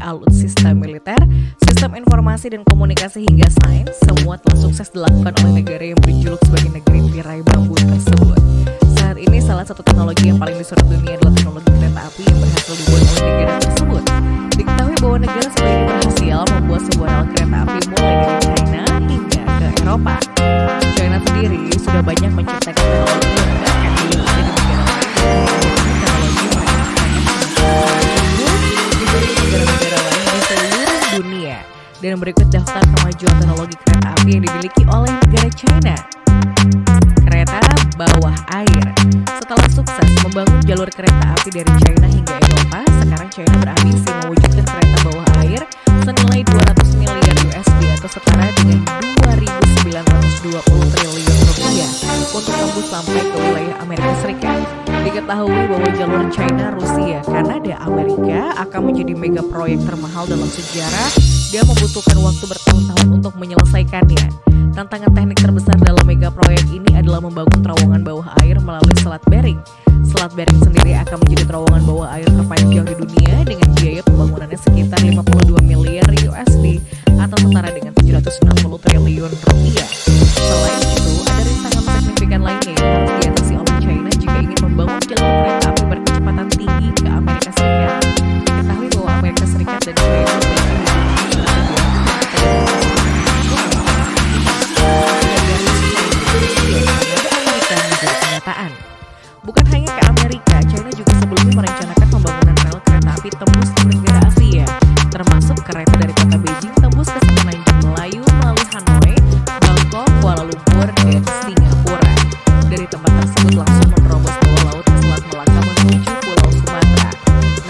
alutsista militer, sistem informasi dan komunikasi hingga sains, semua telah sukses dilakukan oleh negara yang berjuluk sebagai negeri tirai bambu tersebut. Saat ini salah satu teknologi yang paling disorot dunia adalah teknologi kereta api yang berhasil dibuat oleh negara tersebut. Diketahui bahwa negara satu ini berhasil membuat sebuah rel kereta api mulai dari China hingga ke Eropa. China sendiri sudah banyak menciptakan teknologi yang bahkan dimiliki di negara lain. Teknologi mereka diberi negara-negara lain di seluruh dunia. Dan berikut daftar kemajuan teknologi kereta api yang dimiliki oleh negara China. Kereta bawah air. Setelah sukses membangun jalur kereta api dari China hingga Eropa, sekarang China berambisi mewujudkan kereta bawah air senilai 200 miliar USD atau setara dengan 2.920 triliun rupiah untuk tembus sampai ke wilayah Amerika Serikat. Diketahui bahwa jalur China, Rusia, Kanada, Amerika akan menjadi mega proyek termahal dalam sejarah dan membutuhkan waktu bertahun-tahun untuk menyelesaikannya. Tantangan teknik terbesar dalam mega proyek ini adalah membangun terowongan bawah air melalui Selat Bering. Selat Bering sendiri akan menjadi terowongan bawah air terpanjang di dunia dengan biaya pembangunannya sekitar 52 miliar USD atau setara dengan 760 triliun rupiah. Selain itu, ada rintangan signifikan lainnya yang harus diatasi oleh China jika ingin membangun jalur kereta api berkecepatan tinggi ke Amerika Serikat. Diketahui bahwa Amerika Serikat dan China bukan hanya ke Amerika, China juga sebelumnya merencanakan pembangunan rel kereta api tembus ke negara Asia, termasuk kereta dari kota Beijing tembus ke Semenanjung Melayu melalui Hanoi, Bangkok, Kuala Lumpur, dan Singapura. Dari tempat tersebut langsung menerobos bawah laut ke Selat Melaka menuju Pulau Sumatera.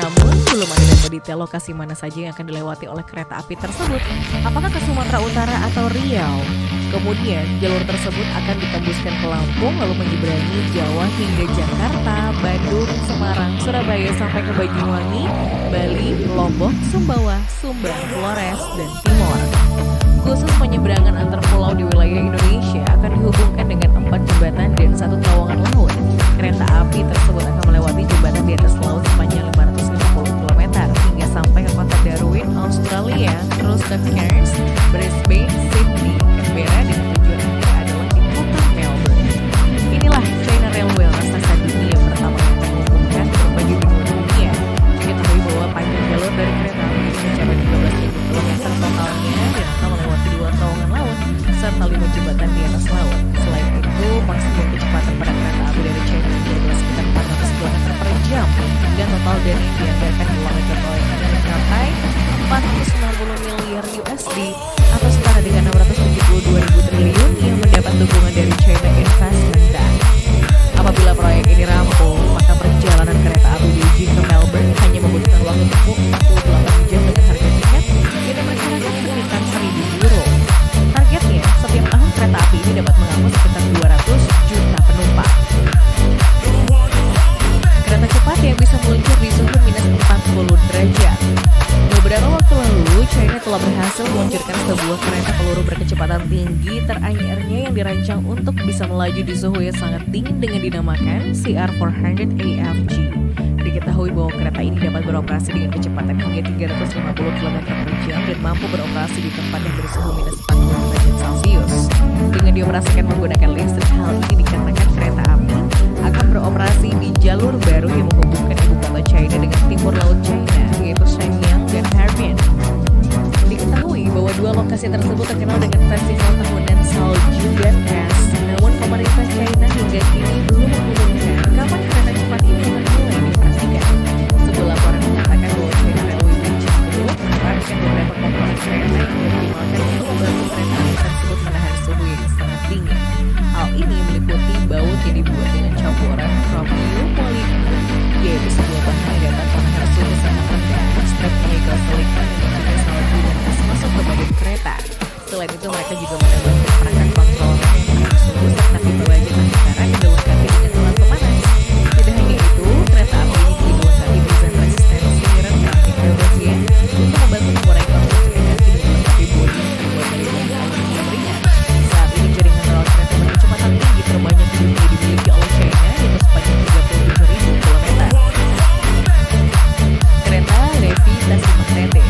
Namun, belum ada data detail lokasi mana saja yang akan dilewati oleh kereta api tersebut. Apakah ke Sumatera Utara atau Riau? Kemudian, jalur tersebut akan ditembuskan ke Lampung lalu menyeberangi Jawa hingga Jakarta, Bandung, Semarang, Surabaya sampai ke Banyuwangi, Bali, Lombok, Sumbawa, Sumbar, Flores, dan Timor. Khusus penyeberangan antar pulau di wilayah Indonesia akan dihubungkan dengan 4 jembatan dan 1 terowongan laut. Kereta api tersebut akan melewati jembatan di atas laut sepanjang 550 km hingga sampai ke kota Darwin, Australia, terus ke Cairns, Brisbane, Sydney, Canberra, dan tujuan akhir adalah di kota Melbourne. Inilah China Railway, raksasa dunia pertama yang menghubungkan berbagai benua dunia. Diketahui bahwa panjang jalur dari kereta api ini mencapai 13.000 km totalnya dan akan melewati 2 terowongan laut serta 5 jembatan di atas laut. Selain itu, maksimum kecepatan pada kereta api dari China adalah sekitar 400 km per jam dan total dana yang dianggarkan dalam mega proyek adalah mencapai 490 miliar USD atau setara dengan 672.000 triliun yang mendapat dukungan dari China Investment Bank. Apabila proyek ini rampung, maka perjalanan kereta api Beijing ke Melbourne hanya membutuhkan waktu tempuh 48 jam dengan harga tiket yang diperkirakan sekitar 1.000 euro. Targetnya, setiap tahun kereta api ini dapat mengangkut sekitar 200 juta penumpang. Kereta cepat yang bisa meluncur di suhu minus 40 derajat. Beberapa waktu lalu, China telah berhasil meluncurkan sebuah kereta peluru berkecepatan tinggi teranyarnya yang dirancang untuk bisa melaju di suhu yang sangat dingin dengan dinamakan CR400 AFG. Diketahui bahwa kereta ini dapat beroperasi dengan kecepatan hingga 350 km per jam dan mampu beroperasi di tempat yang bersuhu minus 40 derajat Celcius. Dengan dioperasikan menggunakan listrik, hal ini dikarenakan kereta api akan beroperasi di jalur baru yang menghubungkan ibu kota China dengan timur laut China, yaitu Shenyang dan Harbin. Diketahui bahwa dua lokasi tersebut terkenal dengan festival tahunan salju dan es. Namun pemerintah China hingga kini belum mengumumkan kapan kereta cepat ini akan mulai dioperasikan. Sebuah laporan mengatakan bahwa China Railway Beijing Group menempatkan beberapa komponen kereta yang dioptimalkan untuk membantu kereta api tersebut menahan suhu yang sangat dingin. Hal ini meliputi baut yang dibuat dengan campuran chromium polymer, yaitu sebuah bahan yang dapat menahan suhu sangat rendah. Strap penyegel silikon yang menahan salju dan es masuk ke badan kereta. Selain itu, mereka juga menambahkan perangkat kontrol yang menahan suhu serta pembawaannya antara yang dilengkapi dengan alat pemanas. Tidak hanya itu, kereta api ini juga dilengkapi desain resistensi rendah mikrobasia untuk membantu mengurangi konsumsi energi dan melengkapi bodi yang terbuat dari bahan aluminium ringan. Saat ini jaringan rel kereta berkecepatan tinggi terbanyak di dunia dimiliki oleh China, yaitu sepanjang 37.000 km. Kereta Levi Tasima Krete.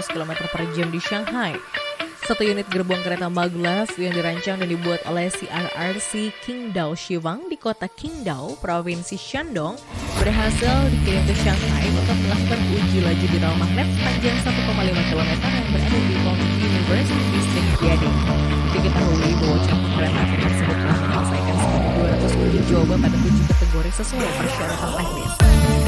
km per jam di Shanghai. Satu unit gerbong kereta maglev yang dirancang dan dibuat oleh CRRC Qingdao Shivang di kota Qingdao, Provinsi Shandong, berhasil dikirim ke Shanghai untuk melakukan uji laju di rel magnet sepanjang 1,5 km yang berada di Longji University District Jiading. Diketahui bahwa cabang kereta api tersebut telah menyelesaikan sebanyak 200 uji coba pada 7 kategori sesuai persyaratan teknis.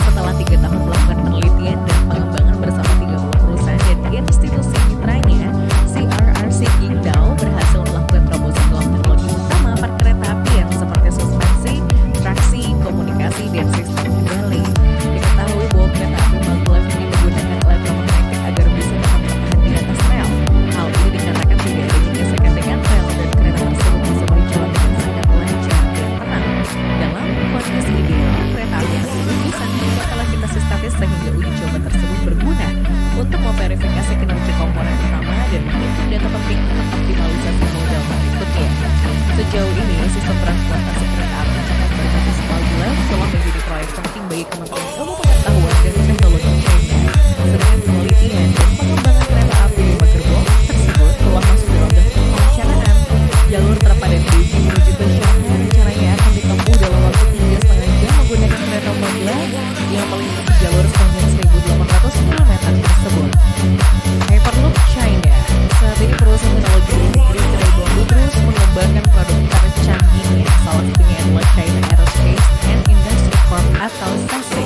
Setelah 3 tahun melakukan penelitian dan pengembangan bersama 30 perusahaan dan institusi mitranya, CRRC Qingdao berhasil melakukan terobosan dalam teknologi utama per kereta apian seperti suspensi, traksi, komunikasi, dan sistem kendali. Diketahui bahwa kereta api maglev ini menggunakan elektromagnetik agar bisa dapat bertahan di atas rel. Hal ini dikarenakan tidak adanya gesekan dengan rel dan kereta tersebut bisa berjalan dengan sangat lancar dan tenang. Dalam kondisi ideal, kereta api tersebut bisa menggunakan aktivitas statis sehingga uji coba tersebut berguna untuk memverifikasi kinerja komponen utama dan menghitung data penting untuk optimalisasi modal berikutnya. Sejauh ini, sistem transportasi kereta api cepat berbasis maglev telah menjadi proyek penting bagi Kementerian Ilmu Pengetahuan dan Teknologi China. Sedangkan penelitian dan pengembangan kereta api 5 gerbong tersebut telah masuk dalam daftar perencanaan. Jalur terpadat Beijing menuju ke Shanghai rencananya akan ditempuh dalam waktu 3,5 jam menggunakan kereta maglev yang melintasi jalur sepanjang 1.800 km tersebut. Hyperloop China. Saat ini perusahaan teknologi negeri Taiwan terus mengembangkan produk tercanggihnya. Salah satunya adalah China Aerospace and Industry Corp atau CASI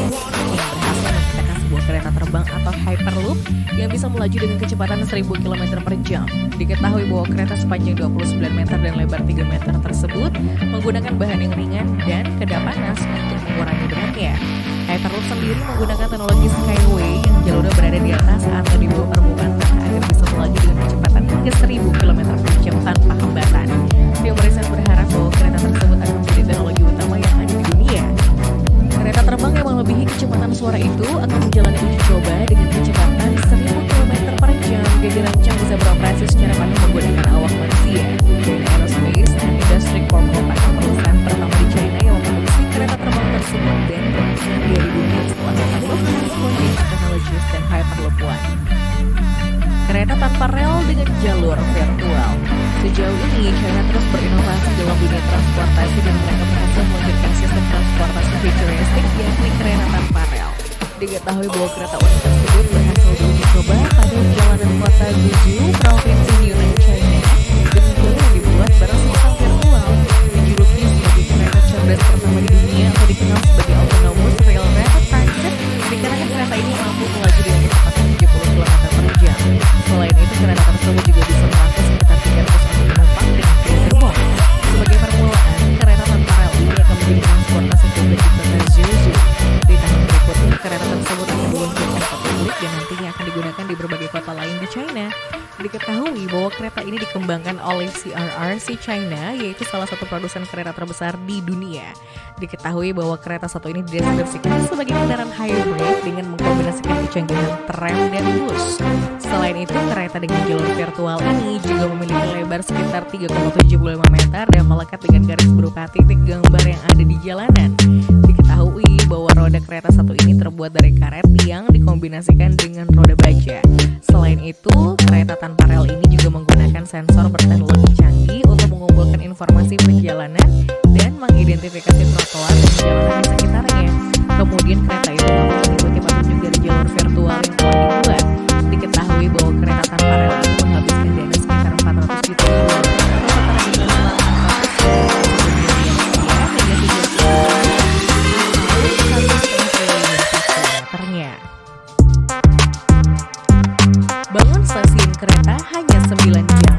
yang berhasil menciptakan sebuah kereta terbang atau Hyperloop yang bisa melaju dengan kecepatan 1.000 km per jam. Diketahui bahwa kereta sepanjang 29 meter dan lebar 3 meter tersebut menggunakan bahan yang ringan dan kedap panas untuk mengurangi beratnya. Hyperloop sendiri menggunakan teknologi Skyway yang jalurnya berada di atas atau di bawah permukaan tanah agar bisa melaju dengan kecepatan hingga 1.000 km per jam tanpa hambatan. Tim riset berharap bahwa kereta tersebut akan menjadi teknologi utama yang ada di dunia. Kereta terbang yang melebihi kecepatan suara itu akan menjalani uji coba dengan kecepatan 1.000 km per jam dan dirancang bisa beroperasi secara penuh menggunakan awak manusia. China Aerospace and Industry Corp merupakan perusahaan pertama di China yang memproduksi kereta terbang tersebut dan berhasil di dunia setelah Hyperloop, Container Technologies, dan Hyperloop One. Kereta tanpa rel dengan jalur virtual. Sejauh ini, China terus berinovasi dalam dunia transportasi dan mereka berhasil meluncurkan sistem transportasi futuristik yakni kereta tanpa rel. Diketahui bahwa kereta unik tersebut berhasil diuji coba pada jalanan kota Guizhou, Provinsi Yunnan, China, dengan jalur yang dibuat bersifat virtual. Dijuluki sebagai kereta cerdas pertama di dunia atau dikenal sebagai Autonomous Rail Rapid Transit, dikarenakan kereta ini mampu melaju dengan kecepatan 70 km per jam. Selain itu, kereta tersebut juga bisa mengangkut sekitar 300 orang penumpang dengan 3 gerbong. Sebagai permulaan, kereta tanpa rel ini akan menjadi transportasi publik di kota Zhuzhou. Di tahun berikutnya, kereta tersebut akan diluncurkan ke publik dan nantinya akan digunakan di berbagai kota lain di China. Diketahui bahwa kereta ini dikembangkan oleh CRRC China, yaitu salah satu produsen kereta terbesar di dunia. Diketahui bahwa kereta satu ini dideskripsikan sebagai kendaraan hybrid dengan mengkombinasikan kecanggihan tram dan bus. Selain itu, kereta dengan jalur virtual ini juga memiliki lebar sekitar 3,75 meter dan melekat dengan garis berupa titik gambar yang ada di jalanan. Diketahui bahwa roda kereta satu ini terbuat dari karet yang dikombinasikan dengan roda baja. Selain itu, kereta tanpa rel ini juga menggunakan sensor berteknologi canggih untuk mengumpulkan informasi perjalanan dan mengidentifikasi trotoar dan jalanan di sekitarnya. Kemudian kereta itu mampu mengikuti petunjuk dari jalur virtual yang telah dibuat. Diketahui bahwa kereta tanpa rel itu menghabiskan dana sekitar 400 juta dolar atau setara dengan 1,5 triliun. Bangun stasiun kereta hanya 9 jam.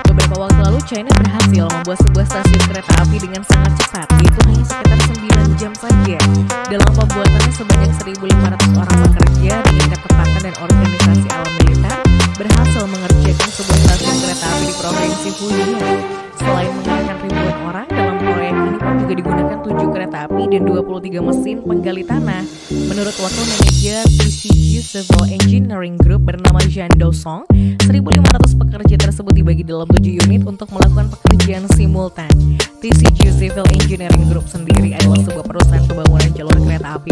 Beberapa waktu lalu China berhasil membuat sebuah stasiun kereta api dengan sangat cepat, yaitu hanya sekitar 9 jam saja. Dalam pembuatannya sebanyak 1.500 orang bekerja dengan ketepatan dan organisasi alam militer berhasil mengerjakan sebuah stasiun kereta api di Provinsi Fujian. Selain menggunakan ribuan orang, dalam proyek ini pun juga digunakan 7 kereta api dan 23 mesin penggali tanah. Menurut wakil manajer TCG Civil Engineering Group bernama Zhang Dosong, 1.500 pekerja tersebut dibagi dalam 7 unit untuk melakukan pekerjaan simultan. TCG Civil Engineering Group sendiri adalah sebuah perusahaan pembangunan jalur kereta api